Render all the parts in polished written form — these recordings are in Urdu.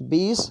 20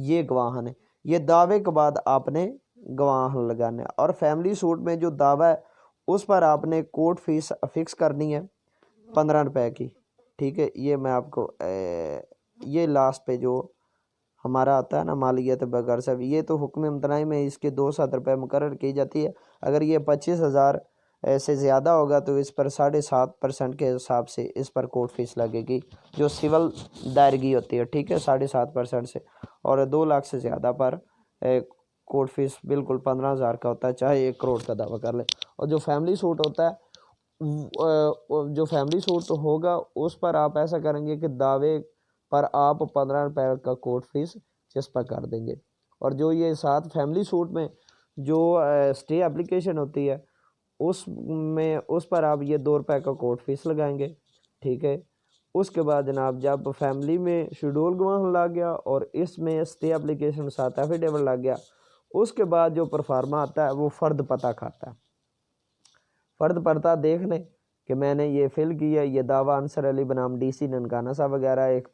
یہ گواہن ہے، یہ دعوے کے بعد آپ نے گواہن لگانا ہے۔ اور فیملی سوٹ میں جو دعویٰ ہے اس پر آپ نے کورٹ فیس فکس کرنی ہے 15 روپے کی، ٹھیک ہے۔ یہ میں آپ کو یہ لاسٹ پہ جو ہمارا آتا ہے نا مالیت بغیر سے، یہ تو حکم امتناعی میں اس کے 200 روپے مقرر کی جاتی ہے۔ اگر یہ 25,000 سے زیادہ ہوگا تو اس پر 7.5% کے حساب سے اس پر کورٹ فیس لگے گی، جو سول دائرگی ہوتی ہے، ٹھیک ہے، 7.5% سے۔ اور 2 لاکھ سے زیادہ پر کورٹ فیس بالکل 15,000 کا ہوتا ہے، چاہے 1 کروڑ کا دعویٰ کر لیں۔ اور جو فیملی سوٹ ہوتا ہے، جو فیملی سوٹ ہوگا اس پر آپ ایسا کریں گے کہ دعوے پر آپ 15 روپے کا کورٹ فیس چسپاں کر دیں گے۔ اور جو یہ ساتھ فیملی سوٹ میں جو سٹے اپلیکیشن ہوتی ہے اس پر آپ یہ 2 روپے کا کورٹ فیس لگائیں گے، ٹھیک ہے۔ اس کے بعد جناب جب فیملی میں شیڈول گواہن لگ گیا اور اس میں سٹے اپلیکیشن ساتھ ایفیڈیوٹ لگ گیا، اس کے بعد جو پرفارما آتا ہے وہ فرد پتہ کھاتا ہے۔ فرد پتہ دیکھ لیں کہ میں نے یہ فل کیا ہے، یہ دعویٰ انصر علی بنام ڈی سی ننکانہ صاحب وغیرہ، ایک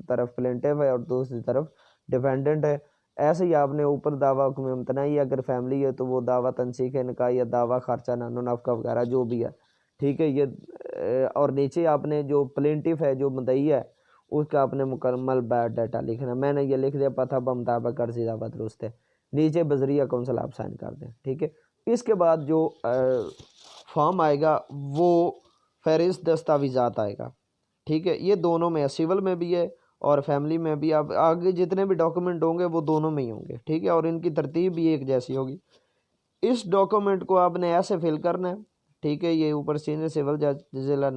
طرف پلینٹیو ہے اور دوسری طرف ڈیفینڈنٹ ہے۔ ایسے ہی آپ نے اوپر دعویٰ حکم امتناعی اگر فیملی ہے تو وہ دعویٰ تنسیخ نکاح یا دعویٰ خرچہ نان و نفقہ وغیرہ جو بھی ہے، ٹھیک ہے۔ یہ اور نیچے آپ نے جو پلینٹیو ہے جو مدعی ہے اس کا آپ نے مکمل بایو ڈیٹا لکھنا ہے۔ میں نے یہ لکھ دیا پتہ بمطابق عرضی دعویٰ درست ہے، نیچے بذریعہ کونسل آپ سائن کر دیں، ٹھیک ہے۔ اس کے بعد جو فارم آئے گا وہ فہرست دستاویزات آئے گا، ٹھیک ہے۔ یہ دونوں میں ہے، سول میں بھی ہے اور فیملی میں بھی۔ اب آگے جتنے بھی ڈاکومنٹ ہوں گے وہ دونوں میں ہی ہوں گے، ٹھیک ہے، اور ان کی ترتیب بھی ایک جیسی ہوگی۔ اس ڈاکومنٹ کو آپ نے ایسے فل کرنا ہے، ٹھیک ہے۔ یہ اوپر سینئر سول جج ضلع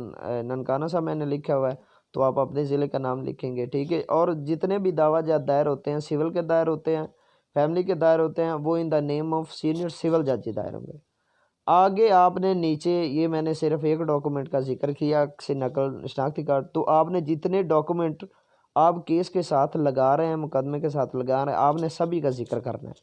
ننکانہ صاحب میں نے لکھا ہوا ہے، تو آپ اپنے ضلع کا نام لکھیں گے، ٹھیک ہے۔ اور جتنے بھی دعویٰ جات دائر ہوتے ہیں، سول کے دائر ہوتے ہیں، فیملی کے دائر ہوتے ہیں، وہ ان دا نیم آف سینئر سول جج دائر ہوں گے۔ آگے آپ نے نیچے یہ میں نے صرف ایک ڈاکومنٹ کا ذکر کیا سے نقل شناختی کارڈ، تو آپ نے جتنے ڈاکومنٹ آپ کیس کے ساتھ لگا رہے ہیں، مقدمے کے ساتھ لگا رہے ہیں، آپ نے سبھی کا ذکر کرنا ہے،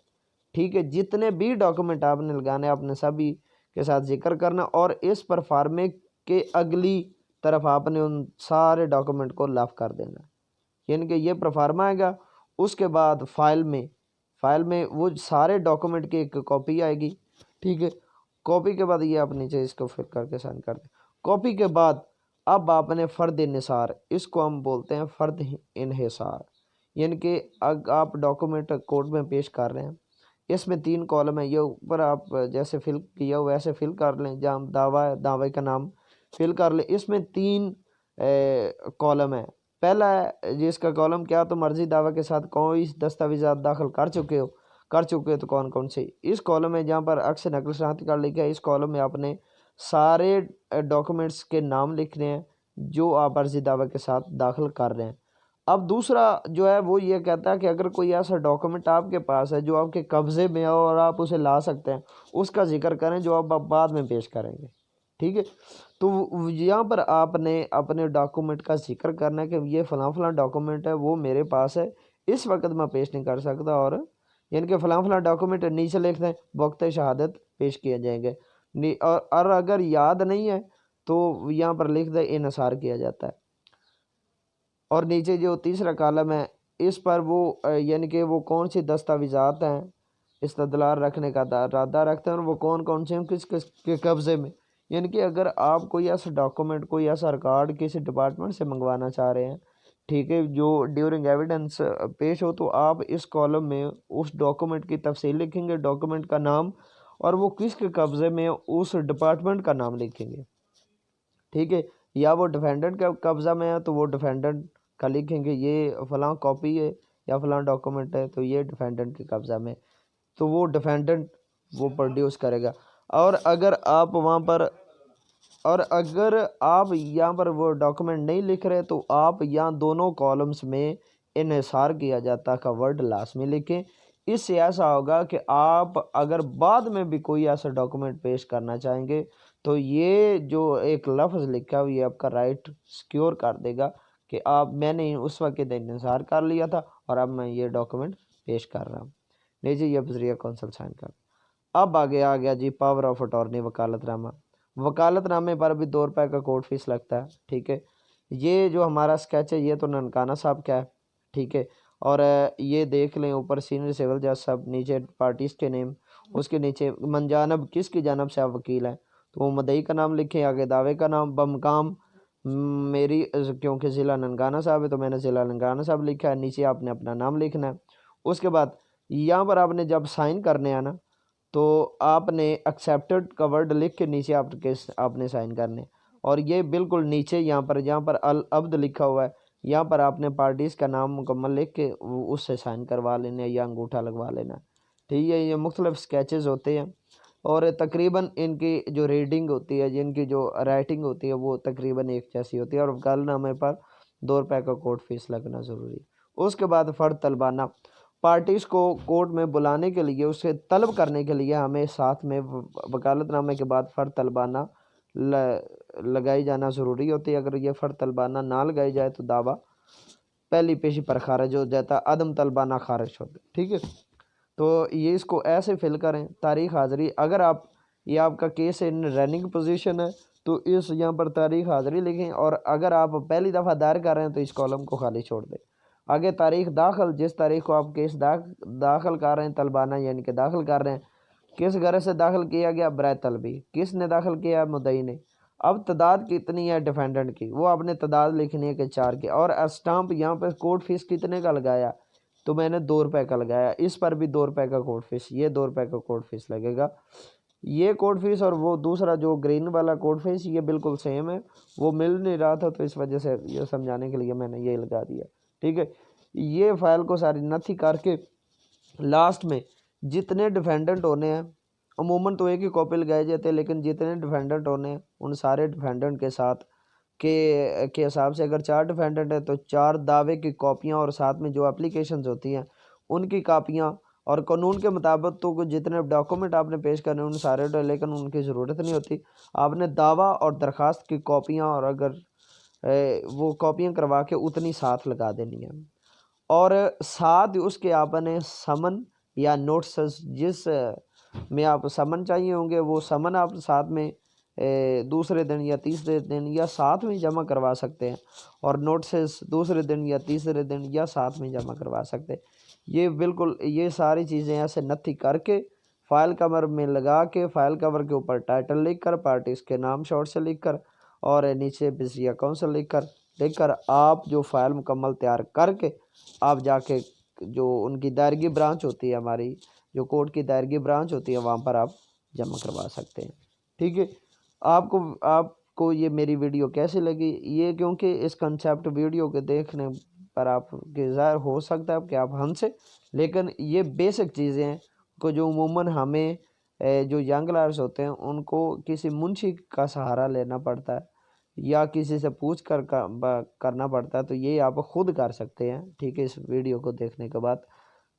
ٹھیک ہے۔ جتنے بھی ڈاکومنٹ آپ نے لگانے آپ نے سبھی کے ساتھ ذکر کرنا، اور اس پر فارمے کے اگلی طرف آپ نے ان سارے ڈاکومنٹ کو لاف کر دینا ہے، یعنی کہ یہ پرفارما آئے گا۔ اس کے بعد فائل میں وہ سارے ڈاکومنٹ کی ایک کاپی آئے گی، ٹھیک ہے۔ کاپی کے بعد یہ آپ نیچے اس کو فل کر کے سائن کر دیں۔ کاپی کے بعد اب آپ نے فرد انحصار، اس کو ہم بولتے ہیں فرد انحصار، یعنی کہ آپ ڈاکومنٹ کورٹ میں پیش کر رہے ہیں، اس میں 3 کالم ہیں، یہ اوپر آپ جیسے فل کیا ہو ویسے فل کر لیں، جہاں دعویٰ ہے دعوے کا نام فل کر لیں۔ اس میں 3 کالم ہیں۔ پہلا ہے جس کا کالم کیا تو مرضی دعوے کے ساتھ کوئی دستاویزات داخل کر چکے ہو تو کون کون سے۔ اس کالم میں جہاں پر عکس نقل شناختی کارڈ لکھا ہے، اس کالم میں آپ نے سارے ڈاکومنٹس کے نام لکھنے ہیں جو آپ عرضی دعوے کے ساتھ داخل کر رہے ہیں۔ اب دوسرا جو ہے وہ یہ کہتا ہے کہ اگر کوئی ایسا ڈاکومنٹ آپ کے پاس ہے جو آپ کے قبضے میں ہو اور آپ اسے لا سکتے ہیں، اس کا ذکر کریں جو آپ بعد میں پیش کریں گے، ٹھیک ہے۔ تو یہاں پر آپ نے اپنے ڈاکومنٹ کا ذکر کرنا ہے کہ یہ فلاں فلاں ڈاکومنٹ ہے وہ میرے پاس ہے، اس وقت میں پیش نہیں کر سکتا، اور یعنی کہ فلاں فلاں ڈاکومنٹ نیچے لکھ دیں، وقت شہادت پیش کیے جائیں گے۔ اور اگر یاد نہیں ہے تو یہاں پر لکھ دیں انحصار کیا جاتا ہے۔ اور نیچے جو تیسرا کالم ہے اس پر وہ یعنی کہ وہ کون سی دستاویزات ہیں استدلال رکھنے کا ارادہ رکھتے ہیں اور وہ کون کون سے ہیں کس کس کے قبضے میں، یعنی کہ اگر آپ کوئی ایسا ڈاکومنٹ کوئی ایسا ریکارڈ کسی ڈپارٹمنٹ سے منگوانا چاہ رہے ہیں، ٹھیک ہے، جو ڈیورنگ ایویڈنس پیش ہو، تو آپ اس کالم میں اس ڈاکومنٹ کی تفصیل لکھیں گے، ڈاکومنٹ کا نام، اور وہ کس کے قبضے میں اس ڈپارٹمنٹ کا نام لکھیں گے، ٹھیک ہے۔ یا وہ ڈیفینڈنٹ کا قبضہ میں ہے تو وہ ڈیفینڈنٹ کا لکھیں گے، یہ فلاں کاپی ہے یا فلاں ڈاکومنٹ ہے تو یہ ڈیفینڈنٹ کے قبضہ میں، تو وہ ڈیفینڈنٹ وہ پروڈیوس کرے گا۔ اور اگر آپ یہاں پر وہ ڈاکومنٹ نہیں لکھ رہے تو آپ یہاں دونوں کالمز میں انحصار کیا جاتا کا ورڈ لازمی لکھیں۔ اس سے ایسا ہوگا کہ آپ اگر بعد میں بھی کوئی ایسا ڈاکومنٹ پیش کرنا چاہیں گے تو یہ جو ایک لفظ لکھا ہوا یہ آپ کا رائٹ سیکیور کر دے گا کہ میں نے اس وقت انحصار کر لیا تھا اور اب میں یہ ڈاکومنٹ پیش کر رہا ہوں۔ لیجیے یہ بذریعہ کونسل سائن کر۔ اب آگے آ گیا جی پاور آف اٹارنی وکالت نامہ۔ وکالت نامے پر بھی 2 روپے کا کورٹ فیس لگتا ہے، ٹھیک ہے۔ یہ جو ہمارا اسکیچ ہے یہ تو ننکانہ صاحب کا ہے، ٹھیک ہے۔ اور یہ دیکھ لیں اوپر سینئر سول جج صاحب، نیچے پارٹیز کے نیم، اس کے نیچے منجانب کس کی جانب سے آپ وکیل ہیں تو وہ مدعی کا نام لکھیں، آگے دعوے کا نام، بمقام میری کیونکہ ضلع ننگانہ صاحب ہے تو میں نے ضلع ننگانہ صاحب لکھا ہے، نیچے آپ نے اپنا نام لکھنا ہے۔ اس کے بعد یہاں پر آپ نے جب سائن کرنے ہیں نا تو آپ نے ایکسیپٹڈ کا ورڈ لکھ کے نیچے آپ نے سائن کرنے، اور یہ بالکل نیچے یہاں پر العبد لکھا ہوا ہے، یہاں پر آپ نے پارٹیز کا نام مکمل لکھ کے اس سے سائن کروا لینا ہے یا انگوٹھا لگوا لینا ہے، ٹھیک ہے۔ یہ مختلف سکیچز ہوتے ہیں اور تقریباً ان کی جو ریڈنگ ہوتی ہے، جن کی جو رائٹنگ ہوتی ہے وہ تقریباً ایک جیسی ہوتی ہے، اور وکالت نامے پر 2 روپے کا کورٹ فیس لگنا ضروری ہے۔ اس کے بعد فرد طلبانہ، پارٹیز کو کورٹ میں بلانے کے لیے، اسے طلب کرنے کے لیے ہمیں ساتھ میں وکالت نامے کے بعد فرد طلبانہ لگائی جانا ضروری ہوتی ہے۔ اگر یہ فرد طلبانہ نہ لگائی جائے تو دعویٰ پہلی پیشی پر خارج ہو جاتا ہے، عدم طلبانہ خارج ہوتا ہے، ٹھیک ہے۔ تو یہ اس کو ایسے فل کریں، تاریخ حاضری، اگر یہ آپ کا کیس ان رننگ پوزیشن ہے تو اس یہاں پر تاریخ حاضری لکھیں، اور اگر آپ پہلی دفعہ دائر کر رہے ہیں تو اس کالم کو خالی چھوڑ دیں۔ آگے تاریخ داخل، جس تاریخ کو آپ کیس داخل کر رہے ہیں طلبانہ یعنی کہ داخل کر رہے ہیں، کس غرض سے داخل کیا گیا، برائے طلبی، کس نے داخل کیا، مدعی نے۔ اب تعداد کتنی ہے ڈیفینڈنٹ کی، وہ آپ نے تعداد لکھنی ہے کہ 4 کی، اور اسٹامپ یہاں پہ کورٹ فیس کتنے کا لگایا تو میں نے 2 روپے کا لگایا، اس پر بھی 2 روپے کا کورٹ فیس، یہ 2 روپے کا کورٹ فیس لگے گا۔ یہ کورٹ فیس اور وہ دوسرا جو گرین والا کورٹ فیس یہ بالکل سیم ہے، وہ مل نہیں رہا تھا تو اس وجہ سے یہ سمجھانے کے لیے میں نے یہ لگا دیا، ٹھیک ہے۔ یہ فائل کو ساری نتھی کر کے لاسٹ میں جتنے ڈیفینڈنٹ ہونے ہیں، عموماً تو ایک ہی کاپی لگائے جاتے ہیں، لیکن جتنے ڈیفینڈنٹ ہونے ہیں ان سارے ڈیفینڈنٹ کے ساتھ کے حساب سے اگر 4 ڈیفینڈنٹ ہیں تو 4 دعوے کی کاپیاں، اور ساتھ میں جو اپلیکیشنز ہوتی ہیں ان کی کاپیاں، اور قانون کے مطابق تو جتنے ڈاکومنٹ آپ نے پیش کرنے ان سارے، لیکن ان کی ضرورت نہیں ہوتی، آپ نے دعویٰ اور درخواست کی کاپیاں، اور اگر وہ کاپیاں کروا کے اتنی ساتھ لگا دینی ہیں، اور ساتھ اس کے آپ نے سمن یا نوٹسز، جس میں آپ سمن چاہیے ہوں گے وہ سمن آپ ساتھ میں دوسرے دن یا تیسرے دن یا ساتھ میں جمع کروا سکتے ہیں، اور نوٹسز دوسرے دن یا تیسرے دن یا ساتھ میں جمع کروا سکتے ہیں۔ یہ بالکل یہ ساری چیزیں ایسے نتھی کر کے فائل کور میں لگا کے، فائل کور کے اوپر ٹائٹل لکھ کر، پارٹیز کے نام شارٹ سے لکھ کر، اور نیچے بزیا کونسل لکھ کر آپ جو فائل مکمل تیار کر کے آپ جا کے جو ان کی دائرگی برانچ ہوتی ہے، ہماری جو کورٹ کی دائرگی برانچ ہوتی ہے، وہاں پر آپ جمع کروا سکتے ہیں، ٹھیک ہے۔ آپ کو یہ میری ویڈیو کیسی لگی، یہ کیونکہ اس کنسیپٹ ویڈیو کے دیکھنے پر آپ کے ظاہر ہو سکتا ہے کہ آپ ہنسے، لیکن یہ بیسک چیزیں ہیں کو جو عموماً ہمیں جو ینگ لائرز ہوتے ہیں ان کو کسی منشی کا سہارا لینا پڑتا ہے یا کسی سے پوچھ کر کرنا پڑتا ہے، تو یہ آپ خود کر سکتے ہیں، ٹھیک ہے، اس ویڈیو کو دیکھنے کے بعد۔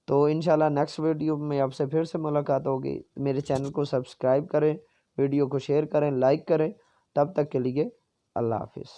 تو انشاءاللہ نیکسٹ ویڈیو میں آپ سے پھر سے ملاقات ہوگی۔ میرے چینل کو سبسکرائب کریں، ویڈیو کو شیئر کریں، لائک کریں۔ تب تک کے لیے اللہ حافظ۔